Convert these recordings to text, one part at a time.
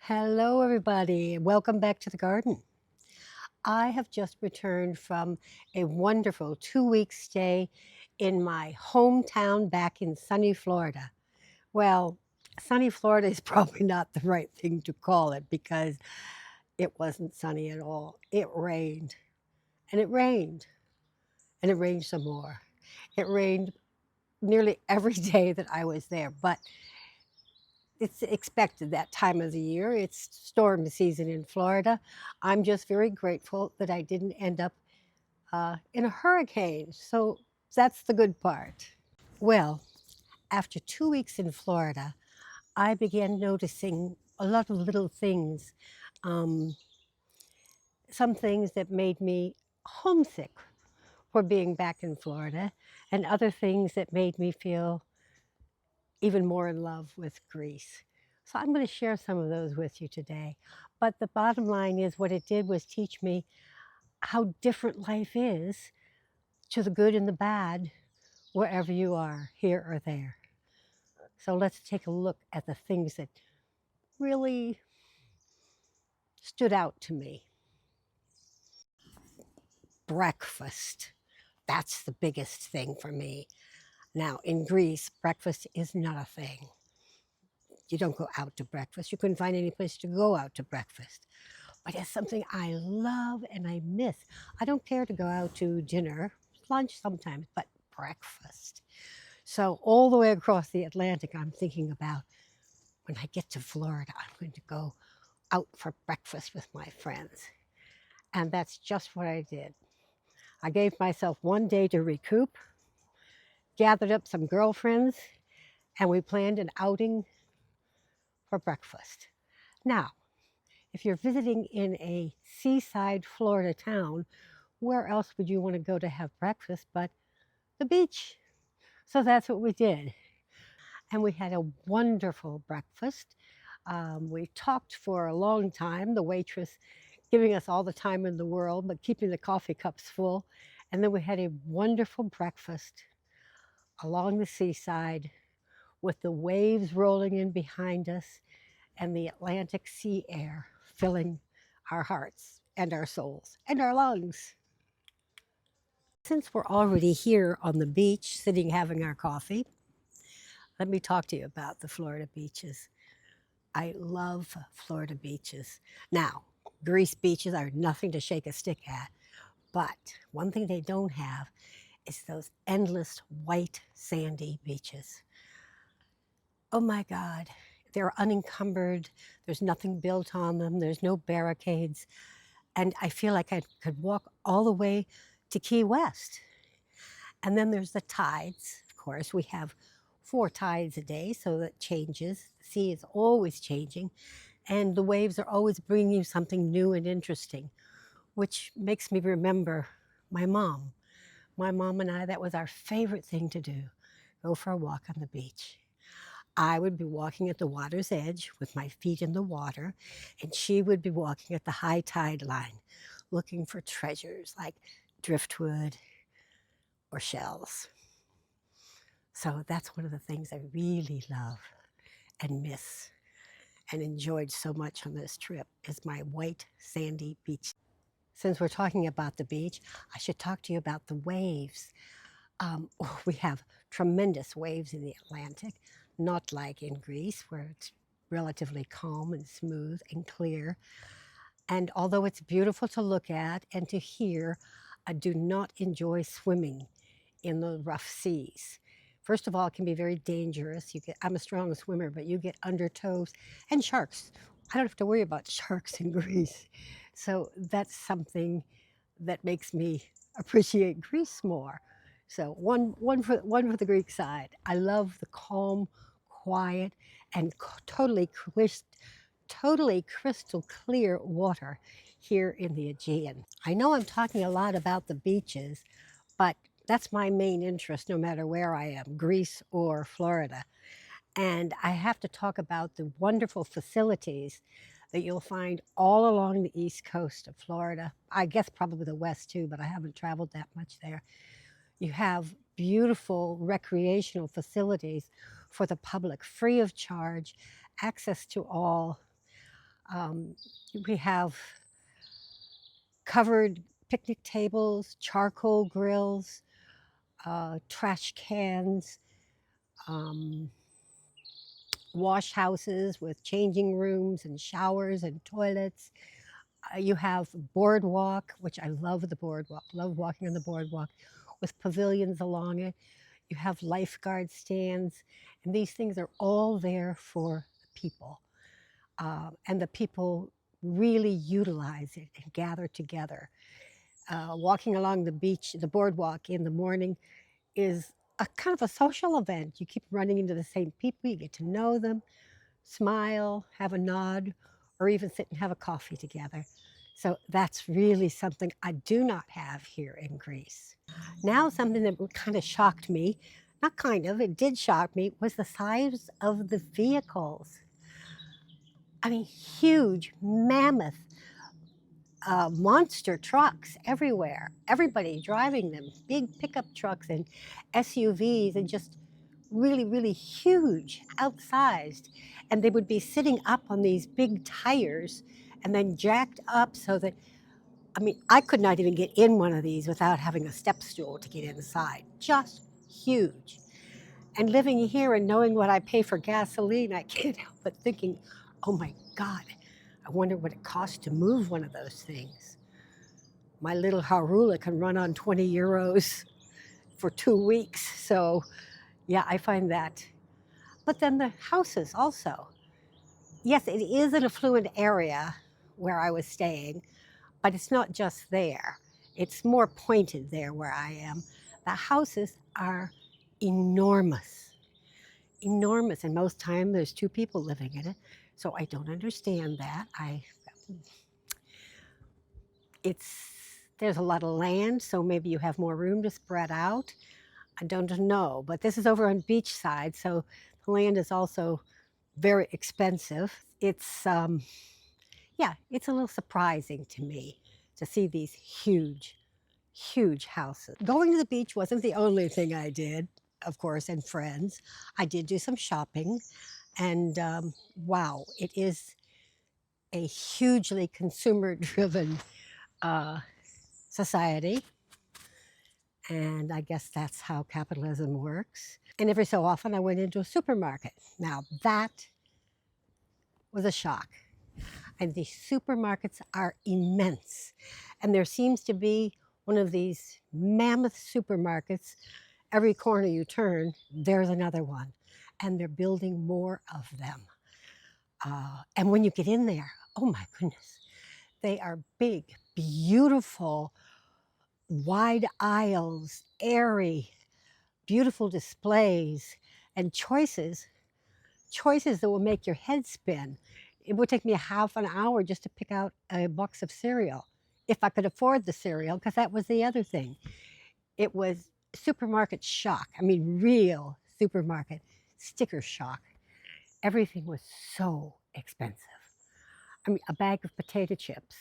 Hello, everybody. Welcome back to the garden. I have just returned from a wonderful 2 week stay in my hometown back in sunny Florida. Well, sunny Florida is probably not the right thing to call it because it wasn't sunny at all. It rained and it rained and it rained some more. It rained nearly every day that I was there, but it's expected that time of the year. It's storm season in Florida. I'm just very grateful that I didn't end up in a hurricane. So that's the good part. Well, after 2 weeks in Florida, I began noticing a lot of little things, um, some things that made me homesick for being back in Florida, and other things that made me feel even more in love with Greece. So I'm going to share some of those with you today. But the bottom line is what it did was teach me how different life is, to the good and the bad, wherever you are, here or there. So let's take a look at the things that really stood out to me. Breakfast. That's the biggest thing for me. Now, in Greece, breakfast is not a thing. You don't go out to breakfast. You couldn't find any place to go out to breakfast. But it's something I love and I miss. I don't care to go out to dinner, lunch sometimes, but breakfast. So all the way across the Atlantic, I'm thinking about when I get to Florida, I'm going to go out for breakfast with my friends. And that's just what I did. I gave myself one day to recoup, gathered up some girlfriends, and we planned an outing for breakfast. Now, if you're visiting in a seaside Florida town, where else would you want to go to have breakfast but the beach? So that's what we did. And we had a wonderful breakfast. We talked for a long time, the waitress giving us all the time in the world, but keeping the coffee cups full. And then we had a wonderful breakfast along the seaside with the waves rolling in behind us and the Atlantic sea air filling our hearts and our souls and our lungs. Since we're already here on the beach, sitting having our coffee, let me talk to you about the Florida beaches. I love Florida beaches. Now, Greece beaches are nothing to shake a stick at, but one thing they don't have is those endless white sandy beaches. Oh my God, they're unencumbered. There's nothing built on them. There's no barricades. And I feel like I could walk all the way to Key West. And then there's the tides. Of course, we have 4 tides a day, so that changes. The sea is always changing, and the waves are always bringing you something new and interesting, which makes me remember my mom. My mom and I, that was our favorite thing to do, go for a walk on the beach. I would be walking at the water's edge with my feet in the water, and she would be walking at the high tide line, looking for treasures like driftwood or shells. So that's one of the things I really love and miss and enjoyed so much on this trip is my white sandy beach. Since we're talking about the beach, I should talk to you about the waves. We have tremendous waves in the Atlantic, not like in Greece where it's relatively calm and smooth and clear. And although it's beautiful to look at and to hear, I do not enjoy swimming in the rough seas. First of all, it can be very dangerous. I'm a strong swimmer, but you get undertows and sharks. I don't have to worry about sharks in Greece. So that's something that makes me appreciate Greece more. So one for the Greek side. I love the calm, quiet, and totally crystal clear water here in the Aegean. I know I'm talking a lot about the beaches, but that's my main interest no matter where I am, Greece or Florida. And I have to talk about the wonderful facilities that you'll find all along the east coast of Florida. I guess probably the west too, but I haven't traveled that much there. You have beautiful recreational facilities for the public, free of charge, access to all. Um, we have covered picnic tables, charcoal grills, trash cans, um, wash houses with changing rooms and showers and toilets. You have boardwalk, which I love the boardwalk, love walking on the boardwalk with pavilions along it. You have lifeguard stands, and these things are all there for people. And the people really utilize it and gather together. Walking along the beach, the boardwalk in the morning is a kind of a social event. You keep running into the same people, you get to know them, smile, have a nod, or even sit and have a coffee together. So that's really something I do not have here in Greece. Now, something that kind of shocked me, not kind of, it did shock me, was the size of the vehicles. I mean, huge, mammoth, monster trucks everywhere. Everybody driving them, big pickup trucks and SUVs, and just really, really huge, outsized. And they would be sitting up on these big tires and then jacked up so that, I mean, I could not even get in one of these without having a step stool to get inside. Just huge. And living here and knowing what I pay for gasoline, I can't help but thinking, oh my God, I wonder what it costs to move one of those things. My little Harula can run on 20 euros for 2 weeks. So, yeah, I find that. But then the houses also. Yes, it is an affluent area where I was staying, but it's not just there. It's more pointed there where I am. The houses are enormous, enormous, and most time there's two people living in it. So I don't understand that. It's there's a lot of land, so maybe you have more room to spread out. I don't know, but this is over on Beachside, so the land is also very expensive. It's yeah, it's a little surprising to me to see these huge, huge houses. Going to the beach wasn't the only thing I did, of course, and friends. I did do some shopping, and wow, it is a hugely consumer-driven uh, society. And I guess that's how capitalism works. And every so often I went into a supermarket. Now that was a shock. And the supermarkets are immense. And there seems to be one of these mammoth supermarkets. Every corner you turn, there's another one. And they're building more of them. And when you get in there, oh my goodness, they are big, beautiful, wide aisles, airy, beautiful displays, and choices that will make your head spin. It would take me a half an hour just to pick out a box of cereal, if I could afford the cereal, because that was the other thing. It was supermarket shock. I mean, real supermarket sticker shock. Everything was so expensive. I mean, a bag of potato chips,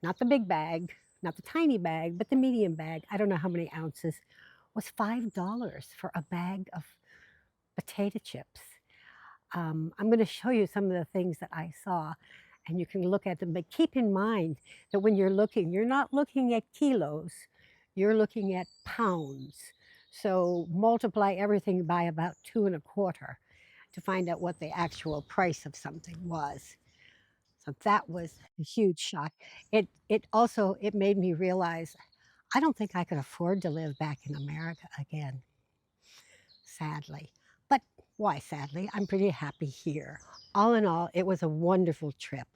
not the big bag, not the tiny bag, but the medium bag, I don't know how many ounces, was $5 for a bag of potato chips. I'm going to show you some of the things that I saw, and you can look at them. But keep in mind that when you're looking, you're not looking at kilos, you're looking at pounds. So multiply everything by about 2.25 to find out what the actual price of something was. So that was a huge shock. It also it made me realize I don't think I could afford to live back in America again, sadly. But why sadly? I'm pretty happy here. All in all, it was a wonderful trip.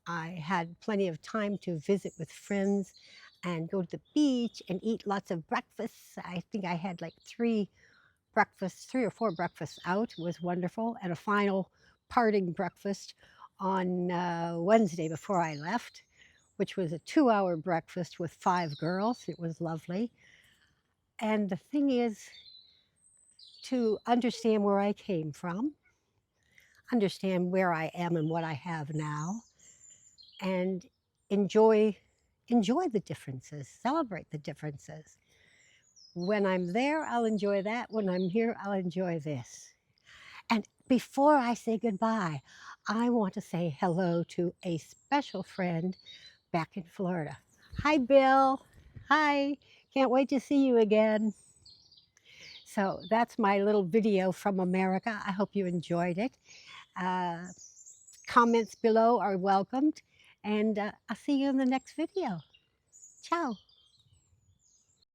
I had plenty of time to visit with friends and go to the beach and eat lots of breakfasts. I think I had like three or four breakfasts out. It was wonderful. And a final parting breakfast on Wednesday before I left, which was a 2-hour breakfast with 5 girls. It was lovely. And the thing is, to understand where I came from, understand where I am and what I have now, and enjoy enjoy the differences, celebrate the differences. When I'm there, I'll enjoy that. When I'm here, I'll enjoy this. And Before I say goodbye, I want to say hello to a special friend back in Florida. Hi, Bill. Hi. Can't wait to see you again. So that's my little video from America. I hope you enjoyed it. Uh, Comments below are welcomed, and I'll see you in the next video. Ciao.